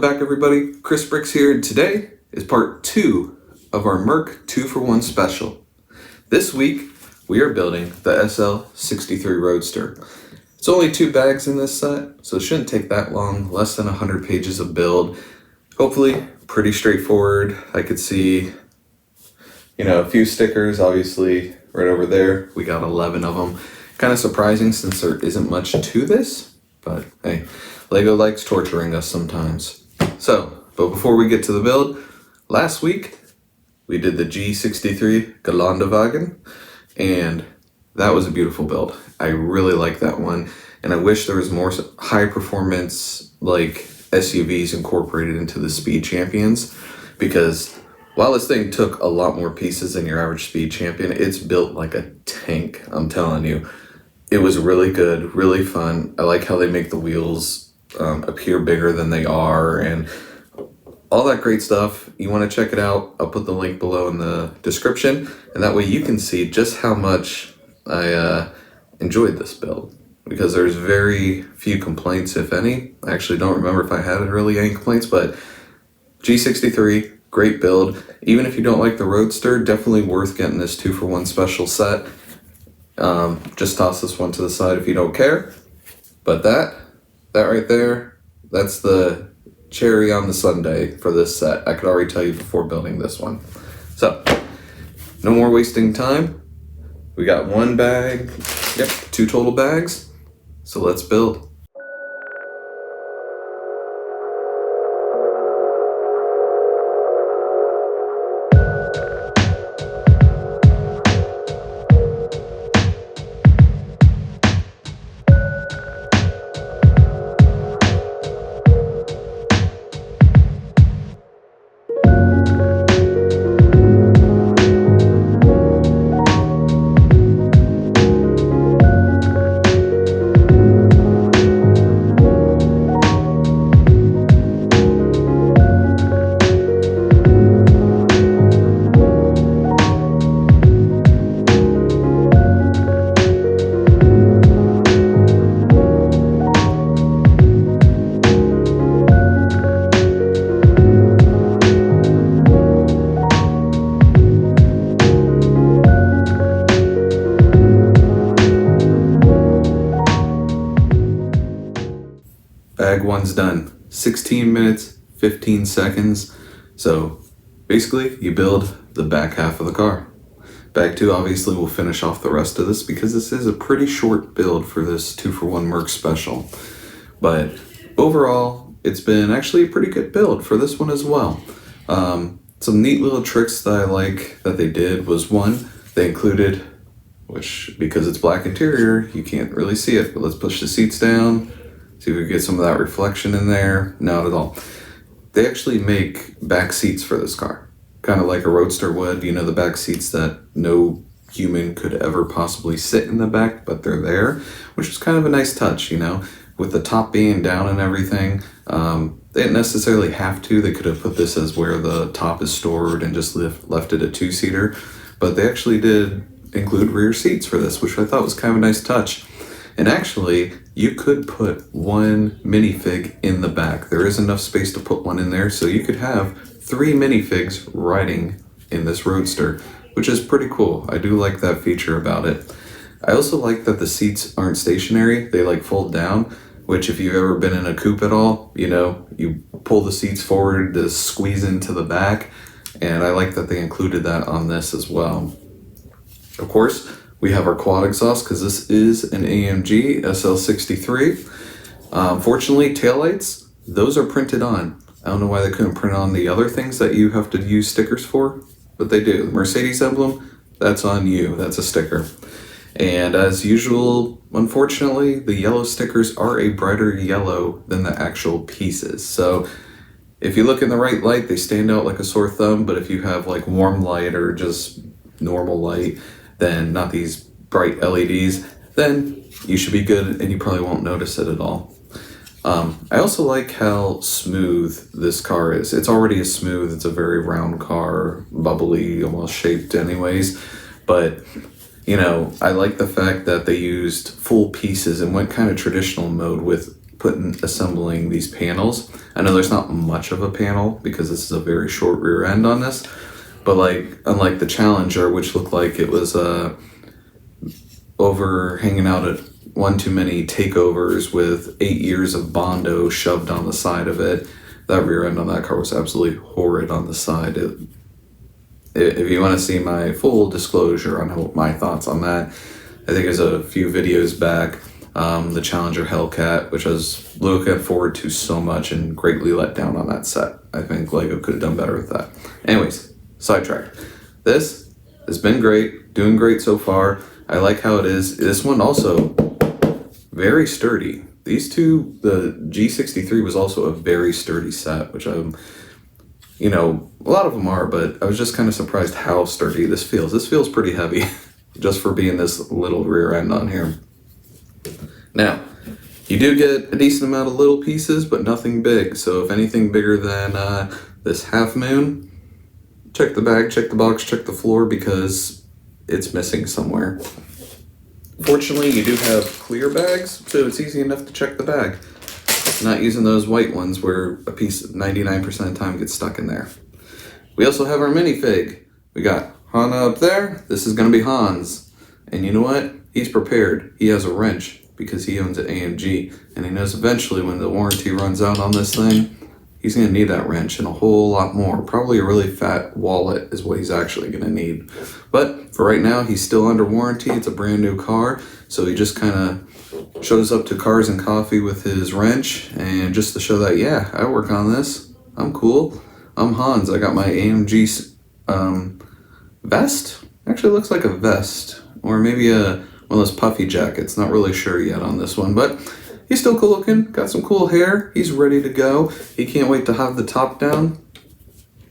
Welcome back everybody, Chris Bricks here, and today is part 2 of our Merc 2-for-1 special. This week, we are building the SL63 Roadster. It's only 2 bags in this set, so it shouldn't take that long, less than 100 pages of build. Hopefully, pretty straightforward. I could see, a few stickers, obviously, right over there. We got 11 of them. Kind of surprising since there isn't much to this, but hey, Lego likes torturing us sometimes. But before we get to the build, last week we did the G63 G-Wagon, and that was a beautiful build. I really like that one, and I wish there was more high performance like SUVs incorporated into the Speed Champions, because while this thing took a lot more pieces than your average Speed Champion, it's built like a tank, I'm telling you. It was really good, really fun. I like how they make the wheels appear bigger than they are and all that great stuff. You want to check it out, I'll put the link below in the description, and that way you can see just how much I enjoyed this build, because there's very few complaints, if any. I actually don't remember if I had really any complaints, but G63, great build. Even if you don't like the Roadster, definitely worth getting this 2-for-1 special set. Just toss this one to the side if you don't care. But that right there, that's the cherry on the sundae for this set. I could already tell you before building this one. So, no more wasting time. We got 1 bag, 2 total bags. So let's build. Bag 1's done. 16 minutes, 15 seconds. So basically you build the back half of the car. Bag 2 obviously will finish off the rest of this, because this is a pretty short build for this 2-for-1 Merc special. But overall, it's been actually a pretty good build for this one as well. Some neat little tricks that I like that they did was, one, they included, which because it's black interior, you can't really see it, but let's push the seats down. See if we can get some of that reflection in there. Not at all. They actually make back seats for this car, kind of like a Roadster would. The back seats that no human could ever possibly sit in the back, but they're there, which is kind of a nice touch, with the top being down and everything. They didn't necessarily have to. They could have put this as where the top is stored and just left it a 2-seater, but they actually did include rear seats for this, which I thought was kind of a nice touch. And actually, you could put 1 minifig in the back. There is enough space to put one in there, so you could have 3 minifigs riding in this Roadster, which is pretty cool. I do like that feature about it. I also like that the seats aren't stationary. They fold down, which if you've ever been in a coupe at all, you pull the seats forward to squeeze into the back, and I like that they included that on this as well. Of course, we have our quad exhaust, because this is an AMG SL63. Fortunately, taillights, those are printed on. I don't know why they couldn't print on the other things that you have to use stickers for, but they do. The Mercedes emblem, that's on you, that's a sticker. And as usual, unfortunately, the yellow stickers are a brighter yellow than the actual pieces. So if you look in the right light, they stand out like a sore thumb, but if you have warm light or just normal light, then not these bright LEDs, then you should be good and you probably won't notice it at all. I also like how smooth this car is. It's already smooth, it's a very round car, bubbly, almost shaped anyways, but I like the fact that they used full pieces and went kind of traditional mode with assembling these panels. I know there's not much of a panel because this is a very short rear end on this, but like unlike the Challenger, which looked like it was over hanging out at one too many takeovers with 8 years of Bondo shoved on the side of it, that rear end on that car was absolutely horrid on the side. If you want to see my full disclosure on my thoughts on that, I think there's a few videos back. The Challenger Hellcat, which I was looking forward to so much and greatly let down on that set. I think Lego could have done better with that. Anyways, sidetrack. This has been great, doing great so far. I like how it is. This one also very sturdy. These two, the G63 was also a very sturdy set, which I'm, a lot of them are, but I was just kind of surprised how sturdy this feels. This feels pretty heavy just for being this little rear end on here. Now, you do get a decent amount of little pieces, but nothing big. So if anything bigger than this half moon, check the bag, check the box, check the floor, because it's missing somewhere. Fortunately, you do have clear bags, so it's easy enough to check the bag. Not using those white ones where a piece 99% of the time gets stuck in there. We also have our minifig. We got Hanna up there. This is going to be Hans. And you know what? He's prepared. He has a wrench because he owns an AMG. And he knows eventually when the warranty runs out on this thing, he's going to need that wrench and a whole lot more. Probably a really fat wallet is what he's actually going to need. But for right now, he's still under warranty. It's a brand new car. So he just kind of shows up to Cars and Coffee with his wrench. And just to show that, yeah, I work on this. I'm cool. I'm Hans. I got my AMG vest. Actually looks like a vest. Or maybe one of those puffy jackets. Not really sure yet on this one. But he's still cool looking, got some cool hair, he's ready to go. He can't wait to have the top down.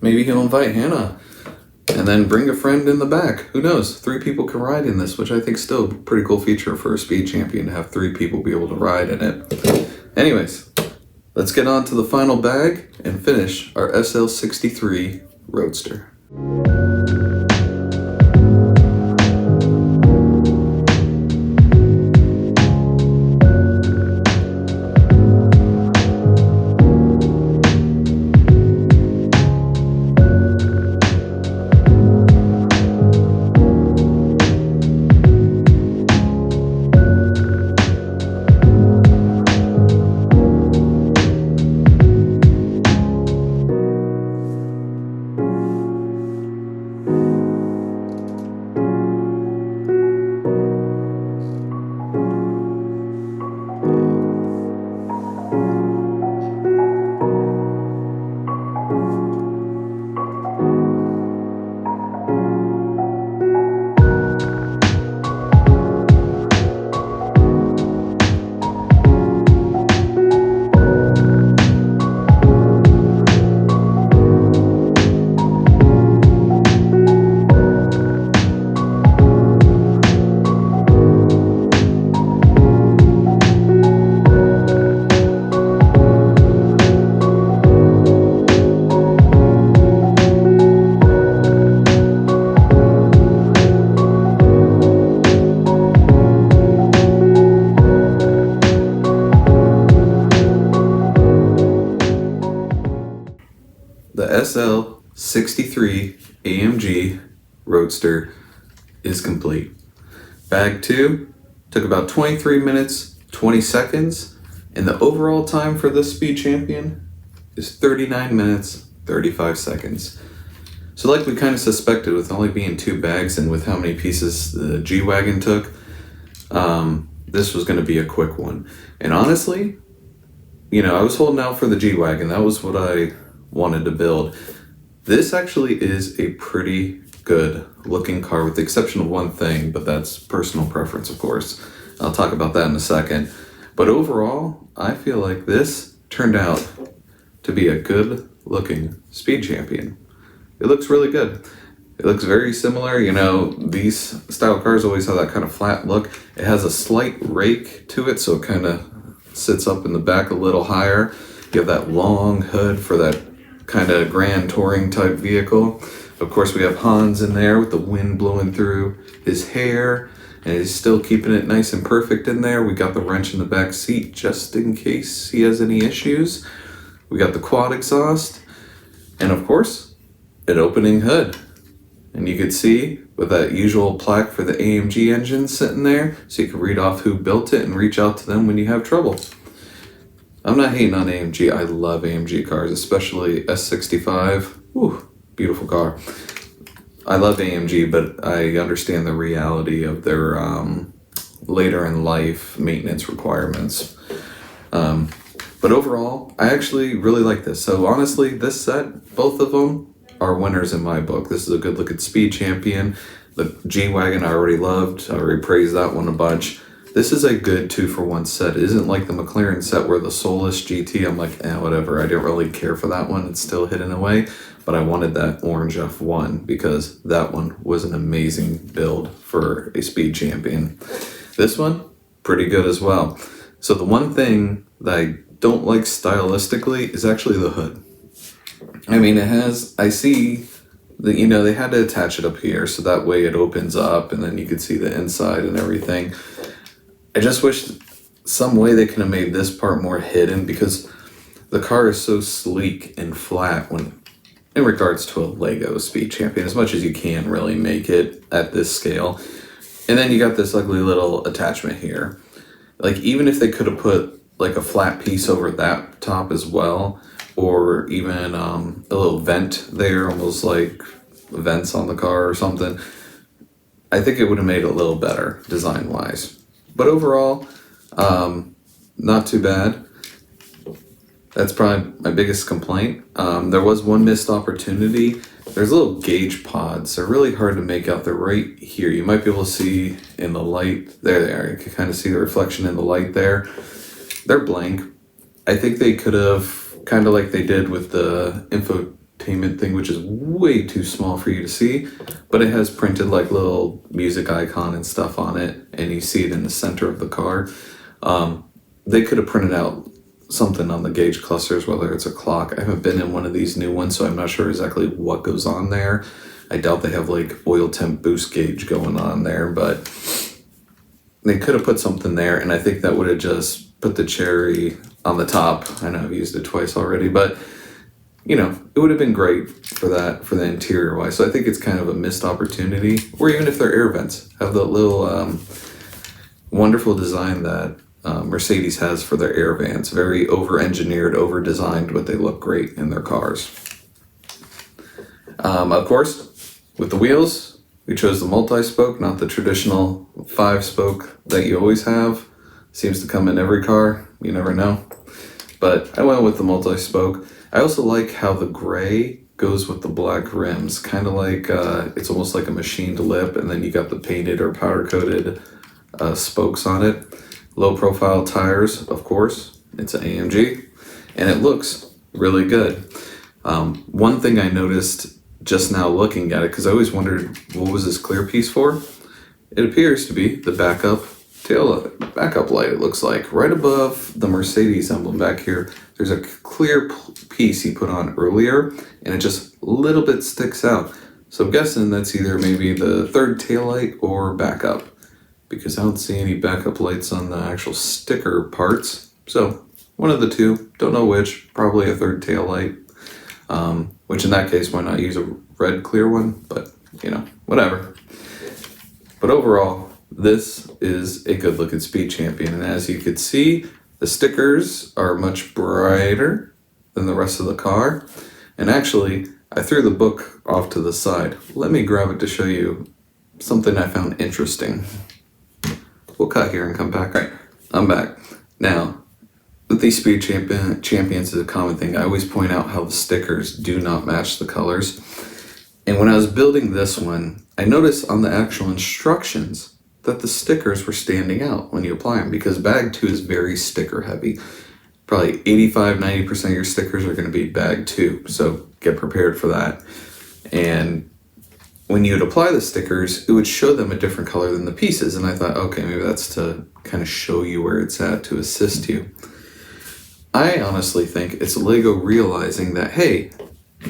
Maybe he'll invite Hannah and then bring a friend in the back. Who knows? 3 people can ride in this, which I think is still a pretty cool feature for a speed champion to have 3 people be able to ride in it. Anyways, let's get on to the final bag and finish our SL63 Roadster. The SL63 AMG Roadster is complete. Bag 2 took about 23 minutes, 20 seconds, and the overall time for this speed champion is 39 minutes, 35 seconds. So like we kind of suspected, with only being 2 bags and with how many pieces the G-Wagon took, this was going to be a quick one. And honestly, I was holding out for the G-Wagon. That was what I wanted to build. This actually is a pretty good looking car, with the exception of one thing, but that's personal preference, of course. I'll talk about that in a second. But overall, I feel like this turned out to be a good looking speed champion. It looks really good. It looks very similar, these style cars always have that kind of flat look. It has a slight rake to it, so it kind of sits up in the back a little higher. You have that long hood for that kind of grand touring type vehicle. Of course, we have Hans in there with the wind blowing through his hair, and he's still keeping it nice and perfect in there. We got the wrench in the back seat just in case he has any issues. We got the quad exhaust, and of course, an opening hood. And you could see with that usual plaque for the AMG engine sitting there, so you can read off who built it and reach out to them when you have trouble. I'm not hating on AMG. I love AMG cars, especially S65. Ooh, beautiful car. I love AMG, but I understand the reality of their later in life maintenance requirements. But overall, I actually really like this. So honestly, this set, both of them are winners in my book. This is a good looking speed champion. The G-Wagon I already loved. I already praised that one a bunch. This is a good 2-for-1 set. It isn't like the McLaren set where the Solus GT, I'm like, whatever. I didn't really care for that one. It's still hidden away. But I wanted that orange F1 because that one was an amazing build for a speed champion. This one, pretty good as well. So the one thing that I don't like stylistically is actually the hood. I mean, it has, I see that, you know, they had to attach it up here so that way it opens up and then you could see the inside and everything. I just wish some way they could have made this part more hidden because the car is so sleek and flat when in regards to a Lego Speed Champion, as much as you can really make it at this scale. And then you got this ugly little attachment here. Like, even if they could have put like a flat piece over that top as well, or even a little vent there, almost like vents on the car or something, I think it would have made it a little better design-wise. But overall, not too bad. That's probably my biggest complaint. There was one missed opportunity. There's little gauge pods. They're really hard to make out. They're right here. You might be able to see in the light. There they are. You can kind of see the reflection in the light there. They're blank. I think they could have, kind of like they did with the infotainment thing, which is way too small for you to see, but it has printed like little music icon and stuff on it, and you see it in the center of the car. They could have printed out something on the gauge clusters, whether it's a clock. I haven't been in one of these new ones, so I'm not sure exactly what goes on there. I doubt they have like oil temp boost gauge going on there, but they could have put something there, and I think that would have just put the cherry on the top. I know I've used it twice already, but you know, it would have been great for that, for the interior wise. So I think it's kind of a missed opportunity, or even if they're air vents, have the little wonderful design that Mercedes has for their air vents. Very over-engineered, over-designed, but they look great in their cars. Of course, with the wheels, we chose the multi-spoke, not the traditional 5-spoke that you always have. Seems to come in every car, you never know. But I went with the multi-spoke. I also like how the gray goes with the black rims, kind of like, it's almost like a machined lip, and then you got the painted or powder-coated spokes on it. Low profile tires, of course, it's an AMG, and it looks really good. One thing I noticed just now looking at it, because I always wondered what was this clear piece for? It appears to be the backup light, it looks like. Right above the Mercedes emblem back here, there's a clear piece he put on earlier, and it just a little bit sticks out. So I'm guessing that's either maybe the third taillight or backup, because I don't see any backup lights on the actual sticker parts. So one of the two, don't know which, probably a third taillight, which in that case, why not use a red clear one? But you know, whatever. But overall, this is a good looking speed champion. And as you can see, the stickers are much brighter than the rest of the car. And actually, I threw the book off to the side. Let me grab it to show you something I found interesting. We'll cut here and come back. All right, I'm back. Now, with these speed champions is a common thing. I always point out how the stickers do not match the colors. And when I was building this one, I noticed on the actual instructions that the stickers were standing out when you apply them, because bag 2 is very sticker heavy. Probably 85-90% of your stickers are going to be bag 2, so get prepared for that. And when you would apply the stickers, it would show them a different color than the pieces, and I thought, okay, maybe that's to kind of show you where it's at, to assist you. I honestly think it's Lego realizing that, hey,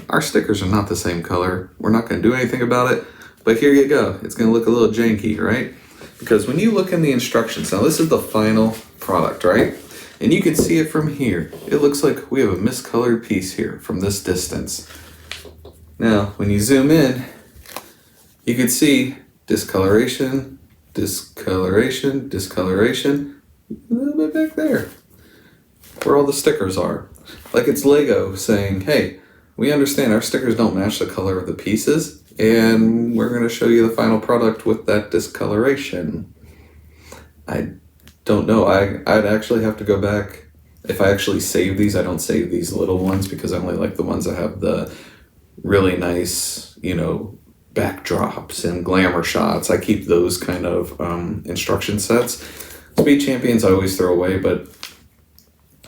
our stickers are not the same color, we're not going to do anything about it, but here you go, it's going to look a little janky, right? Because when you look in the instructions, now this is the final product, right? And you can see it from here. It looks like we have a miscolored piece here from this distance. Now, when you zoom in, you can see discoloration, discoloration, discoloration, a little bit back there, where all the stickers are. Like it's Lego saying, hey, we understand our stickers don't match the color of the pieces, and we're gonna show you the final product with that discoloration. I don't know, I'd actually have to go back. If I actually save these, I don't save these little ones because I only like the ones that have the really nice, backdrops and glamour shots. I keep those kind of instruction sets. Speed Champions I always throw away, but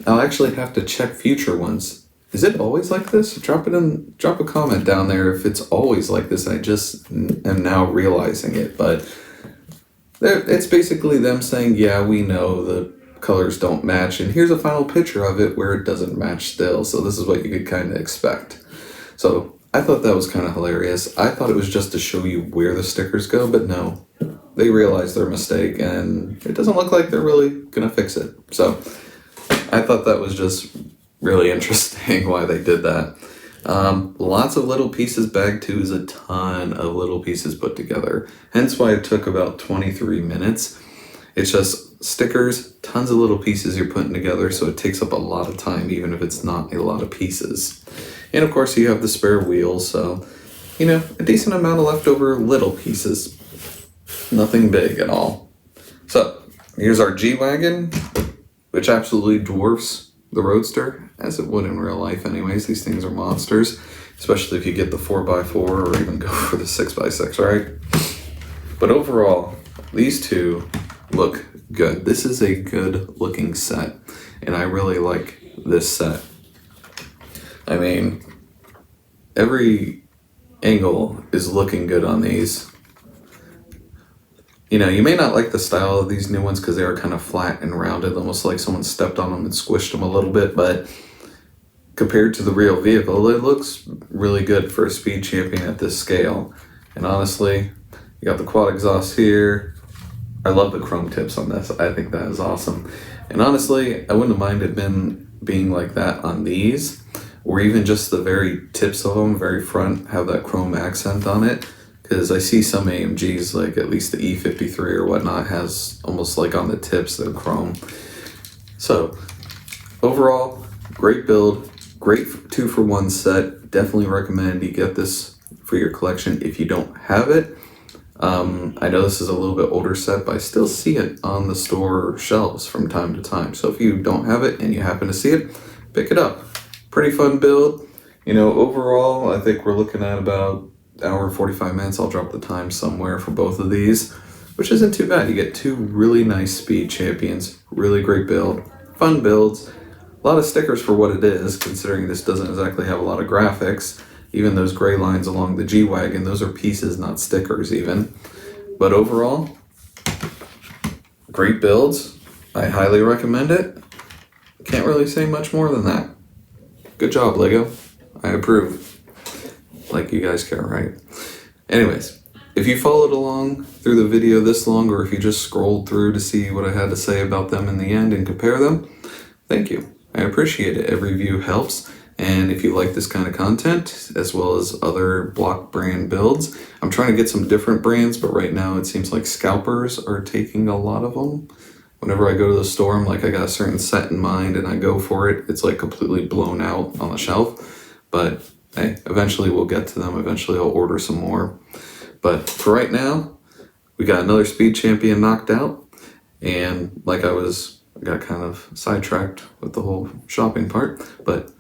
I'll actually have to check future ones. Is it always like this? Drop a comment down there if it's always like this. I just am now realizing it, but it's basically them saying, yeah, we know the colors don't match, and here's a final picture of it where it doesn't match still. So this is what you could kind of expect. So I thought that was kind of hilarious. I thought it was just to show you where the stickers go, but no, they realized their mistake, and it doesn't look like they're really gonna fix it. So I thought that was just really interesting why they did that. Lots of little pieces. Bag 2 is a ton of little pieces put together, hence why it took about 23 minutes. It's just stickers, tons of little pieces you're putting together, so it takes up a lot of time even if it's not a lot of pieces. And of course you have the spare wheels, so a decent amount of leftover little pieces, nothing big at all. So here's our G-Wagon, which absolutely dwarfs the Roadster, as it would in real life anyways. These things are monsters, especially if you get the 4x4 or even go for the 6x6, right? But overall, these two look good. This is a good looking set, and I really like this set. I mean, every angle is looking good on these. You may not like the style of these new ones because they are kind of flat and rounded, almost like someone stepped on them and squished them a little bit, but compared to the real vehicle, it looks really good for a Speed Champion at this scale. And honestly, you got the quad exhaust here. I love the chrome tips on this. I think that is awesome. And honestly, I wouldn't have minded being like that on these, or even just the very tips of them, very front, have that chrome accent on it. Because I see some AMGs, like at least the E53 or whatnot, has almost like on the tips, they're chrome. So overall, great build, great 2-for-1 set. Definitely recommend you get this for your collection if you don't have it. I know this is a little bit older set, but I still see it on the store shelves from time to time. So if you don't have it and you happen to see it, pick it up. Pretty fun build. Overall, I think we're looking at about hour and 45 minutes. I'll drop the time somewhere for both of these, which isn't too bad. You get two really nice Speed Champions, really great build, fun builds, a lot of stickers for what it is, considering this doesn't exactly have a lot of graphics. Even those gray lines along the G-Wagon, those are pieces, not stickers even. But overall, great builds. I highly recommend it. Can't really say much more than that. Good job, Lego. I approve. Like you guys care, right? Anyways, if you followed along through the video this long, or if you just scrolled through to see what I had to say about them in the end and compare them, thank you. I appreciate it. Every view helps. And if you like this kind of content, as well as other block brand builds, I'm trying to get some different brands, but right now it seems like scalpers are taking a lot of them. Whenever I go to the store, I'm like, I got a certain set in mind and I go for it. It's like completely blown out on the shelf. But hey, eventually we'll get to them. Eventually I'll order some more. But for right now, we got another Speed Champion knocked out. And like I got kind of sidetracked with the whole shopping part. But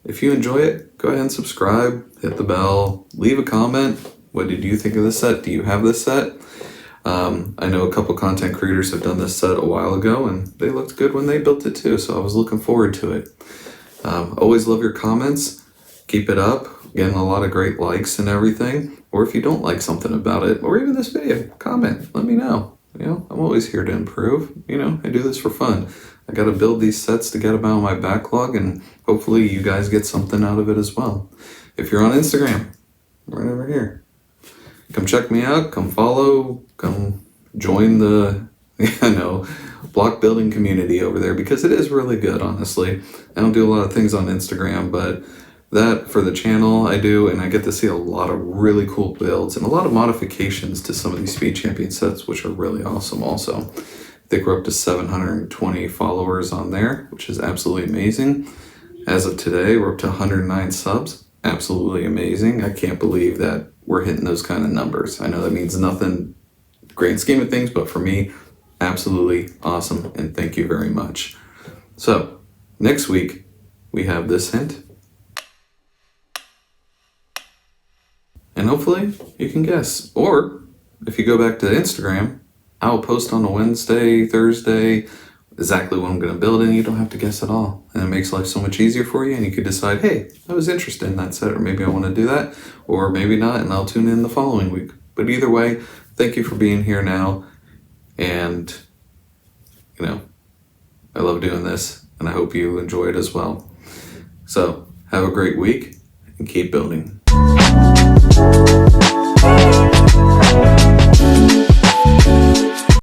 if you enjoy it, go ahead and subscribe, hit the bell, leave a comment. What did you think of this set? Do you have this set? I know a couple content creators have done this set a while ago, and they looked good when they built it too, so I was looking forward to it. Always love your comments. Keep it up. Getting a lot of great likes and everything. Or if you don't like something about it, or even this video, comment. Let me know. I'm always here to improve. I do this for fun. I got to build these sets to get them out of my backlog, and hopefully you guys get something out of it as well. If you're on Instagram, right over here. Come check me out, come follow, come join the block building community over there, because it is really good, honestly. I don't do a lot of things on Instagram, but that for the channel I do, and I get to see a lot of really cool builds and a lot of modifications to some of these Speed Champion sets, which are really awesome also. I think we're up to 720 followers on there, which is absolutely amazing. As of today, we're up to 109 subs. Absolutely amazing. I can't believe that we're hitting those kind of numbers. I know that means nothing grand scheme of things, but for me, absolutely awesome, and thank you very much. So next week we have this hint, and hopefully you can guess. Or if you go back to Instagram, I'll post on a Wednesday, Thursday, exactly what I'm going to build, and you don't have to guess at all. And it makes life so much easier for you, and you could decide, hey, I was interested in that set, or maybe I want to do that, or maybe not, and I'll tune in the following week. But either way, thank you for being here now, and I love doing this, and I hope you enjoy it as well. So have a great week and keep building.